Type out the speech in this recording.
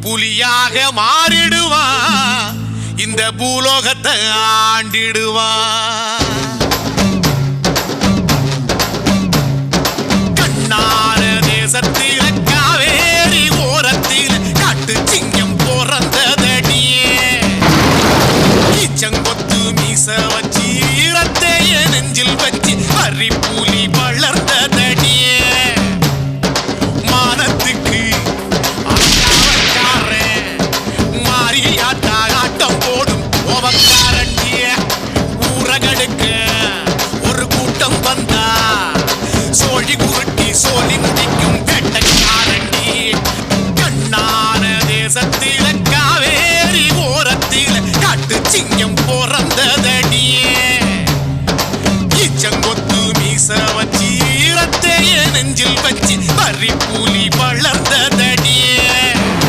புலியாக மாறிடுவான், இந்த பூலோகத்தை ஆண்டிடுவான். கண்ணார தேசத்தில காவேரி ஓரத்தில காட்டு சிங்கம் பிறந்ததடியே. ஈச்சங்கொத்து மீச வச்சு ஈரத்தைய நெஞ்சில் வச்சு அரிப்புலி வளர்ந்ததடியே. மானத்துக்கு மாரியாட்டா ஆட்டம் போடும் கோபக்காரண்டிய. ஊரகடுக்க ஒரு கூட்டம் வந்தா சோழி குருட்டி சோழி முடிக்கும் வேட்டைக்காரண்டி. கண்ணான தேசத்தில்